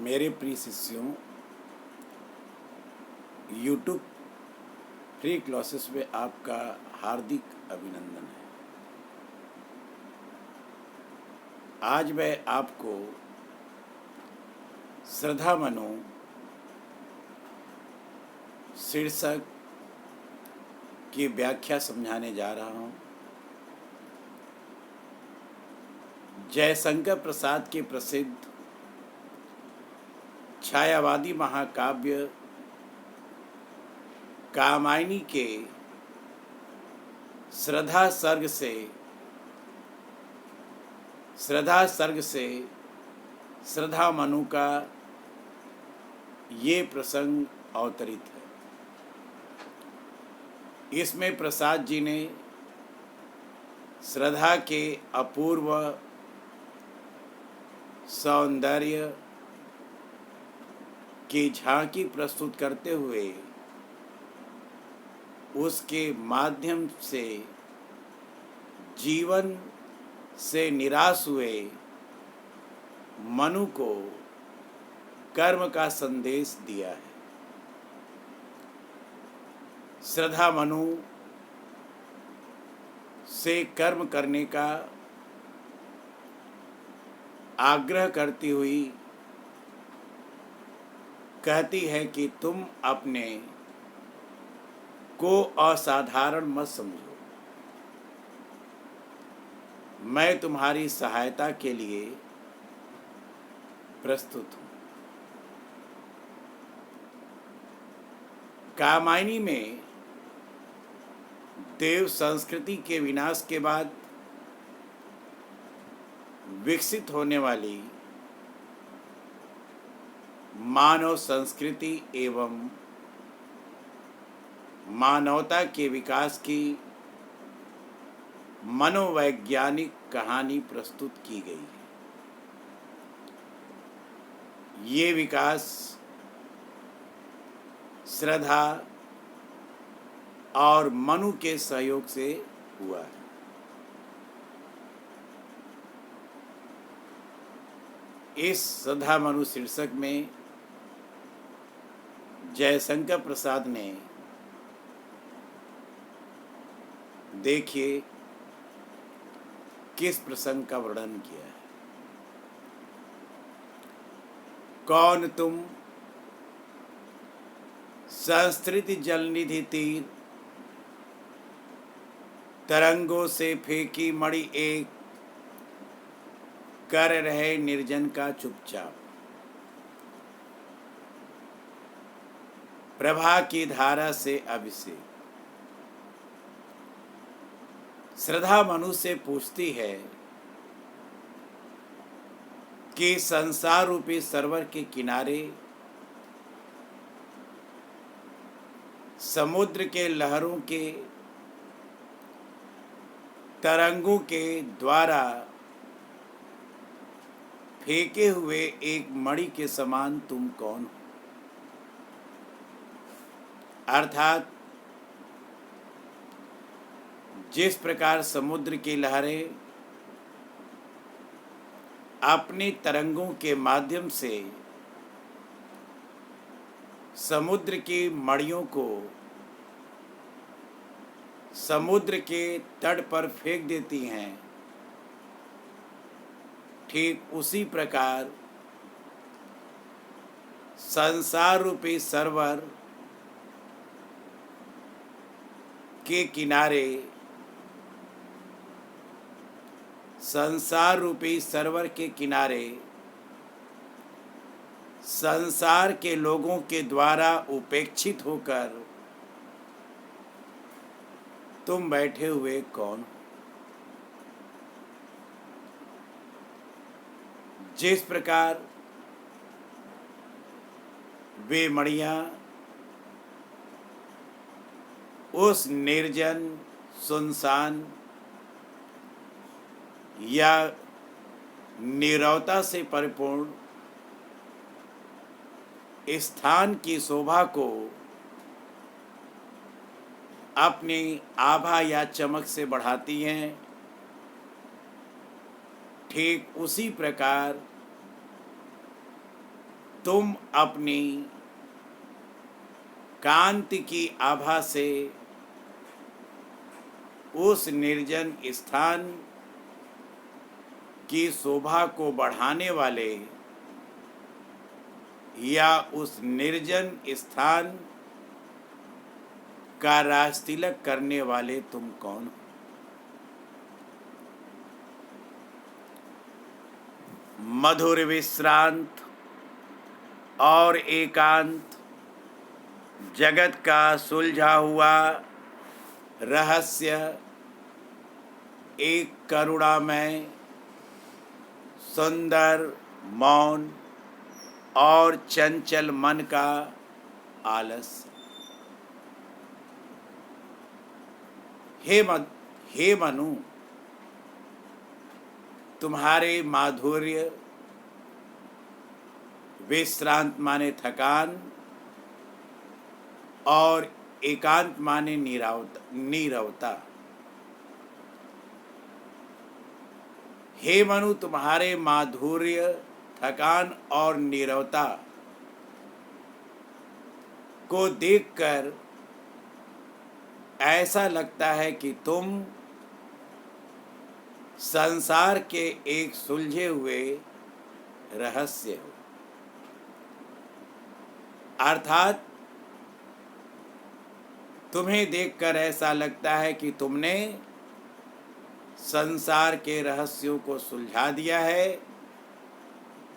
मेरे प्रिय शिष्यों, यूट्यूब फ्री क्लासेस में आपका हार्दिक अभिनंदन है। आज मैं आपको श्रद्धा मनु शीर्षक की व्याख्या समझाने जा रहा हूँ। जयशंकर प्रसाद के प्रसिद्ध छायावादी महाकाव्य कामायनी के श्रद्धा सर्ग से श्रद्धा मनु का ये प्रसंग अवतरित है। इसमें प्रसाद जी ने श्रद्धा के अपूर्व सौंदर्य की झांकी प्रस्तुत करते हुए उसके माध्यम से जीवन से निराश हुए मनु को कर्म का संदेश दिया है। श्रद्धा मनु से कर्म करने का आग्रह करती हुई कहती है कि तुम अपने को असाधारण मत समझो। मैं तुम्हारी सहायता के लिए प्रस्तुत हूँ। कामायनी में देव संस्कृति के विनाश के बाद विकसित होने वाली मानव संस्कृति एवं मानवता के विकास की मनोवैज्ञानिक कहानी प्रस्तुत की गई है। ये विकास श्रद्धा और मनु के सहयोग से हुआ है। इस श्रद्धा मनु शीर्षक में जयशंकर प्रसाद ने देखिए किस प्रसंग का वर्णन किया है। कौन तुम संस्कृति जलनिधि तीर, तरंगों से फेंकी मणि एक, कर रहे निर्जन का चुपचाप। प्रभा की धारा से अभिषेक। श्रद्धा मनु से पूछती है कि संसार रूपी सरोवर के किनारे समुद्र के लहरों के तरंगों के द्वारा फेंके हुए एक मणि के समान तुम कौन हो? अर्थात जिस प्रकार समुद्र की लहरें अपनी तरंगों के माध्यम से समुद्र की मणियों को समुद्र के तट पर फेंक देती हैं, ठीक उसी प्रकार संसार रूपी सरोवर के किनारे संसार रूपी सरोवर के किनारे संसार के लोगों के द्वारा उपेक्षित होकर तुम बैठे हुए कौन हो? जिस प्रकार वे मणियां उस निर्जन सुनसान या नीरवता से परिपूर्ण स्थान की शोभा को अपनी आभा या चमक से बढ़ाती हैं, ठीक उसी प्रकार तुम अपनी कांति की आभा से उस निर्जन स्थान की शोभा को बढ़ाने वाले या उस निर्जन स्थान का राजतिलक करने वाले तुम कौन हो? मधुर विश्रांत और एकांत जगत का सुलझा हुआ रहस्य एक करुणामय सुंदर मौन और चंचल मन का आलस्य। हे मनु, तुम्हारे माधुर्य, विश्रांत माने थकान और एकांत माने नीरवता। हे मनु, तुम्हारे माधुर्य, थकान और नीरवता को देखकर ऐसा लगता है कि तुम संसार के एक सुलझे हुए रहस्य हो। अर्थात तुम्हें देखकर ऐसा लगता है कि तुमने संसार के रहस्यों को सुलझा दिया है,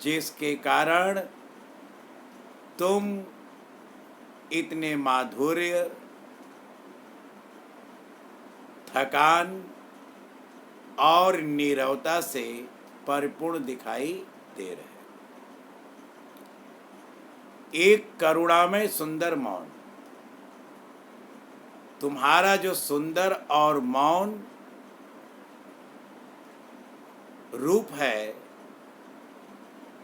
जिसके कारण तुम इतने माधुर्य, थकान और नीरवता से परिपूर्ण दिखाई दे रहे। एक करुणामय सुंदर मौन, तुम्हारा जो सुंदर और मौन रूप है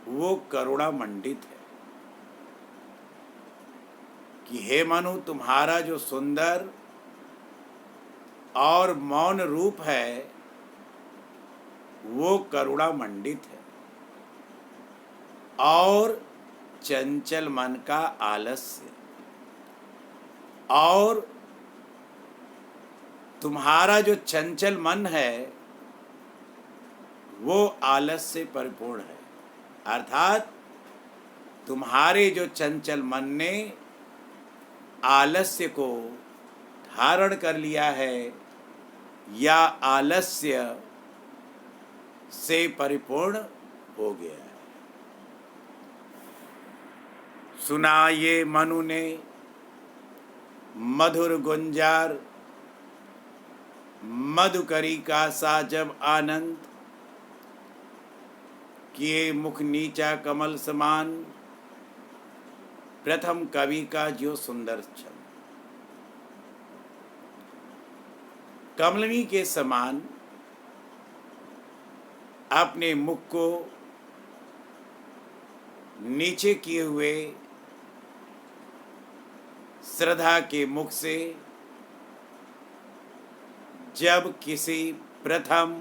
वो करुणा मंडित है। कि हे मनु, तुम्हारा जो सुंदर और मौन रूप है वो करुणा मंडित है और चंचल मन का आलस्य, और तुम्हारा जो चंचल मन है वो आलस्य से परिपूर्ण है। अर्थात तुम्हारे जो चंचल मन ने आलस्य को धारण कर लिया है या आलस्य से परिपूर्ण हो गया है। सुना ये मनु ने मधुर गुंजार, मधुकरी का सा जब आनंद, किए मुख नीचा कमल समान, प्रथम कवि का जो सुंदर छंद। कमलिनी के समान अपने मुख को नीचे किए हुए श्रद्धा के मुख से जब किसी प्रथम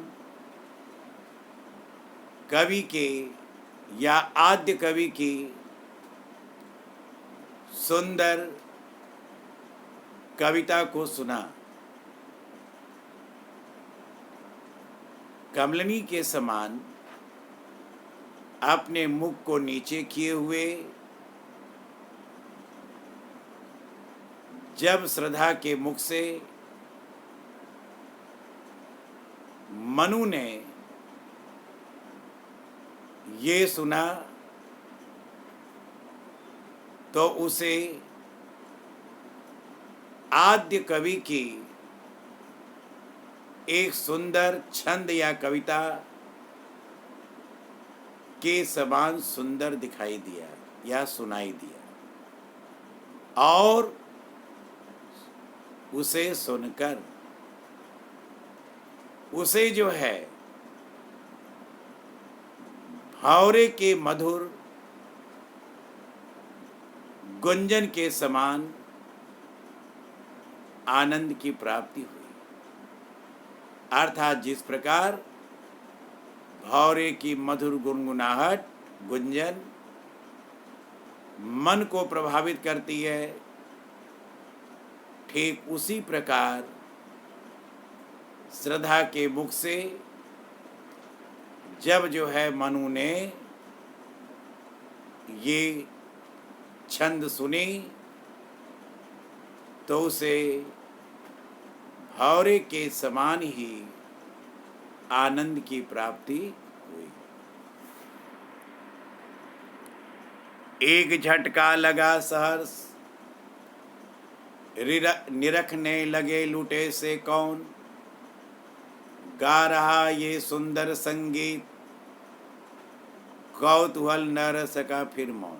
कवि के या आद्य कवि की सुंदर कविता को सुना, कमलिनी के समान अपने मुख को नीचे किए हुए जब श्रद्धा के मुख से मनु ने ये सुना तो उसे आद्य कवि की एक सुंदर छंद या कविता के समान सुंदर दिखाई दिया या सुनाई दिया, और उसे सुनकर उसे जो है भावरे के मधुर गुंजन के समान आनंद की प्राप्ति हुई। अर्थात जिस प्रकार भावरे की मधुर गुनगुनाहट, गुंजन मन को प्रभावित करती है, ठीक उसी प्रकार श्रद्धा के मुख से जब जो है मनु ने ये छंद सुनी तो उसे भौरे के समान ही आनंद की प्राप्ति हुई। एक झटका लगा सहर्ष, निरखने लगे लुटे से कौन, गा रहा ये सुंदर संगीत, कौतूहल न रह सका फिर मौन।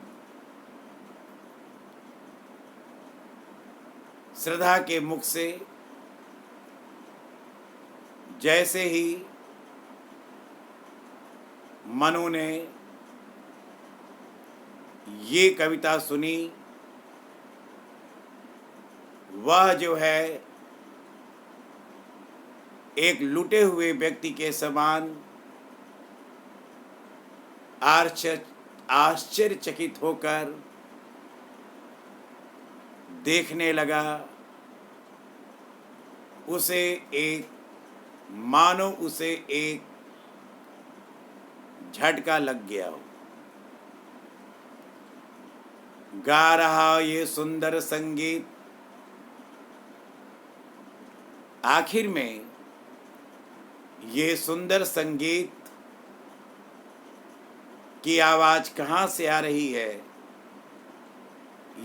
श्रद्धा के मुख से जैसे ही मनु ने ये कविता सुनी, वह जो है एक लुटे हुए व्यक्ति के समान आश्चर्यचकित होकर देखने लगा। उसे मानो उसे एक झटका लग गया हो। गा रहा ये सुंदर संगीत, आखिर में ये सुंदर संगीत की आवाज कहाँ से आ रही है,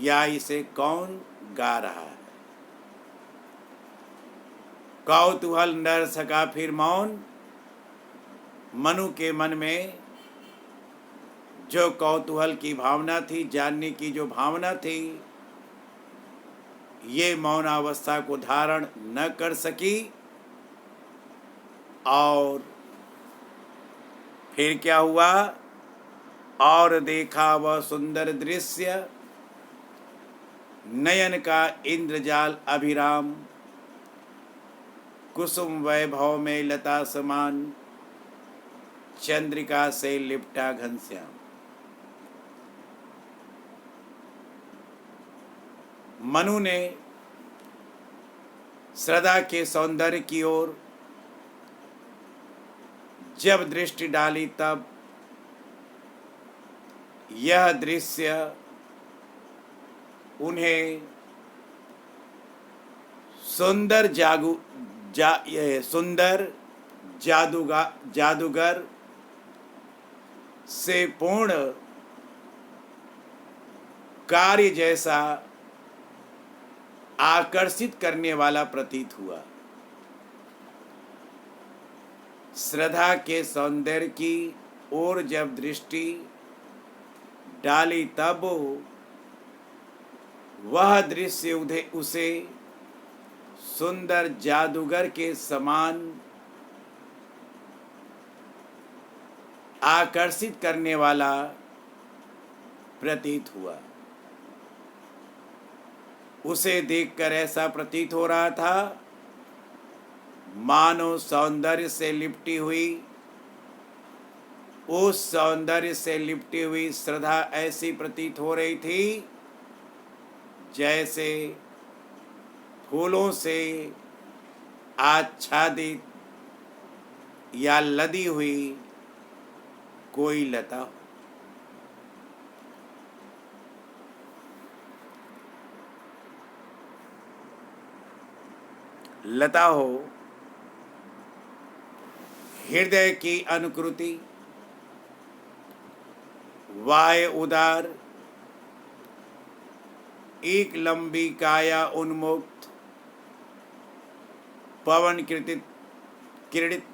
या इसे कौन गा रहा है। कौतूहल न रह सका फिर मौन। मनु के मन में जो कौतूहल की भावना थी, जानने की जो भावना थी, ये मौनावस्था को धारण न कर सकी। और फिर क्या हुआ, और देखा वह सुंदर दृश्य, नयन का इंद्रजाल अभिराम, कुसुम वैभव में लता समान, चंद्रिका से लिपटा घनश्याम। मनु ने श्रद्धा के सौंदर्य की ओर जब दृष्टि डाली, तब यह दृश्य उन्हें सुंदर जादूगर से पूर्ण कार्य जैसा आकर्षित करने वाला प्रतीत हुआ। श्रद्धा के सौंदर्य की ओर जब दृष्टि डाली, तब वह दृश्य उसे सुंदर जादूगर के समान आकर्षित करने वाला प्रतीत हुआ। उसे देखकर ऐसा प्रतीत हो रहा था मानो सौंदर्य से लिपटी हुई, उस सौंदर्य से लिपटी हुई श्रद्धा ऐसी प्रतीत हो रही थी जैसे फूलों से आच्छादित या लदी हुई कोई लता हो। लता हो, हृदय की अनुकृति, वाय उदार, एक लंबी काया उन्मुक्त, पवन किरणित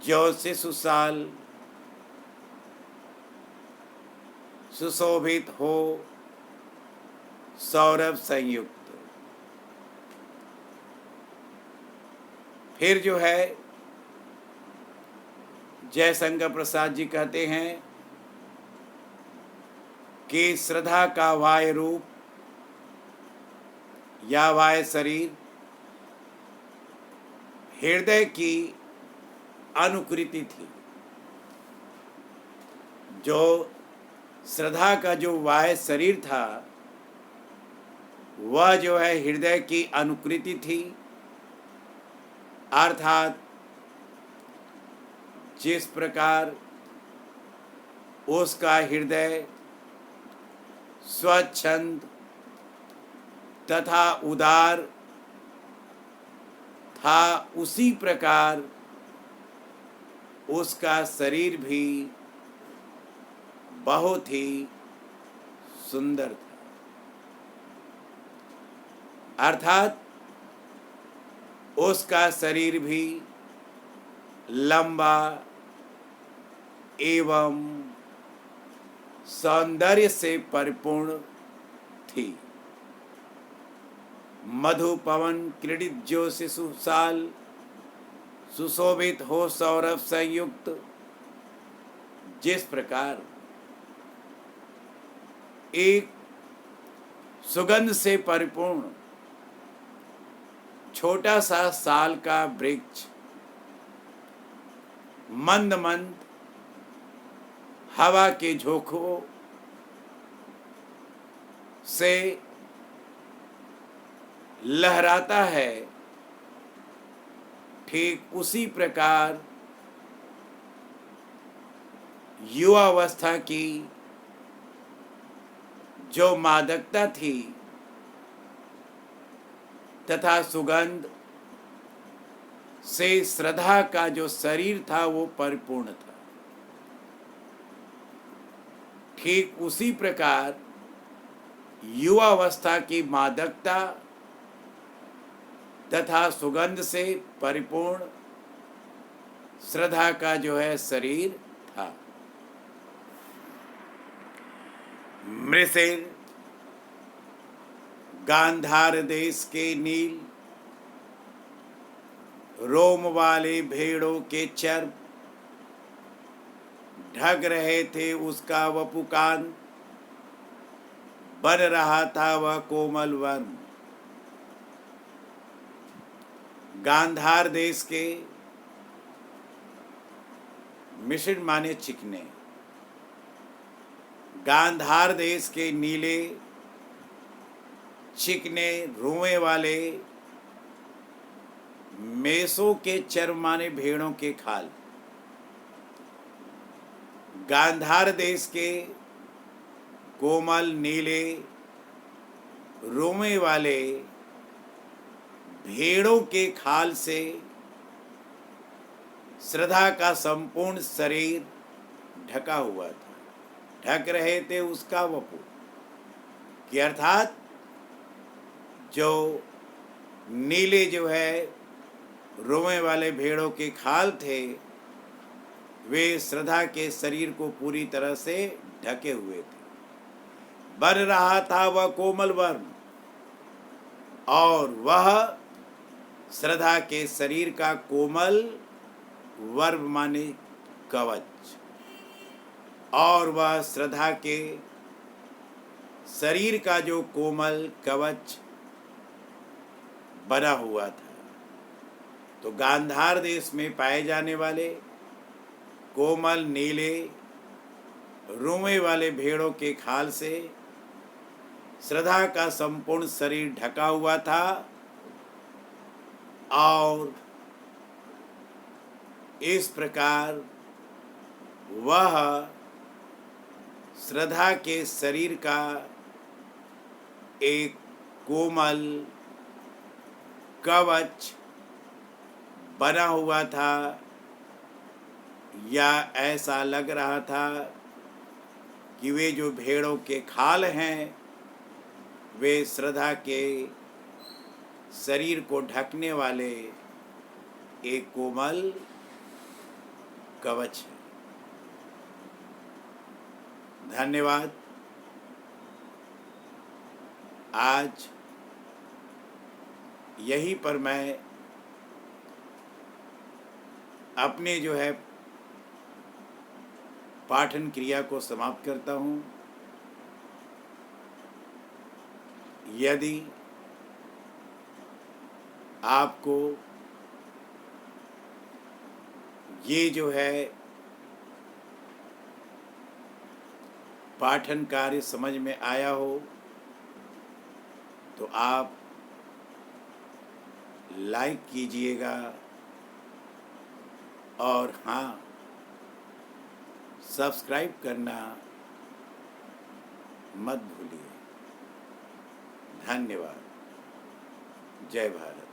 जौ से सुशाल, सुशोभित हो, सौरभ संयुक्त। फिर जो है जयशंकर प्रसाद जी कहते हैं कि श्रद्धा का वाय रूप या वाय शरीर हृदय की अनुकृति थी, जो श्रद्धा का जो बाह्य शरीर था वह जो है हृदय की अनुकृति थी, अर्थात जिस प्रकार उसका हृदय स्वच्छंद तथा उदार था, उसी प्रकार उसका शरीर भी बहुत ही सुंदर था। अर्थात उसका शरीर भी लंबा एवं सौंदर्य से परिपूर्ण थी। मधु पवन क्रीडित जो शिशुशाल सुशोभित हो सौरभ संयुक्त, जिस प्रकार एक सुगंध से परिपूर्ण छोटा सा साल का वृक्ष मंद मंद हवा के झोंकों से लहराता है, ठीक उसी प्रकार युवावस्था की जो मादकता थी तथा सुगंध से श्रद्धा का जो शरीर था वो परिपूर्ण था, ठीक उसी प्रकार युवावस्था की मादकता तथा सुगंध से परिपूर्ण श्रद्धा का जो है शरीर था। मृषेल गांधार देश के नील रोम वाले भेड़ों के चर्म ढक रहे थे उसका वपुकान, बन रहा था वह कोमल वन। गांधार देश के मिश्रण माने चिकने, गांधार देश के नीले चिकने रुएं वाले मेसों के चर्म माने भेड़ों के खाल, गांधार देश के कोमल नीले रोमे वाले भेड़ों के खाल से श्रद्धा का संपूर्ण शरीर ढका हुआ था, ढक रहे थे उसका वपु, कि अर्थात जो नीले जो है रोमे वाले भेड़ों के खाल थे वे श्रद्धा के शरीर को पूरी तरह से ढके हुए थे। बन रहा था वह कोमल वर्ण, और वह श्रद्धा के शरीर का कोमल वर्म माने कवच, और वह श्रद्धा के शरीर का जो कोमल कवच बना हुआ था। तो गांधार देश में पाए जाने वाले कोमल नीले रुएं वाले भेड़ों के खाल से श्रद्धा का संपूर्ण शरीर ढका हुआ था, और इस प्रकार वह श्रद्धा के शरीर का एक कोमल कवच बना हुआ था, या ऐसा लग रहा था कि वे जो भेड़ों के खाल हैं वे श्रद्धा के शरीर को ढकने वाले एक कोमल कवच है। धन्यवाद। आज यहीं पर मैं अपने जो है पाठन क्रिया को समाप्त करता हूँ। यदि आपको ये जो है पाठन कार्य समझ में आया हो तो आप लाइक कीजिएगा और हाँ, सब्सक्राइब करना मत भूलिए। धन्यवाद। जय भारत।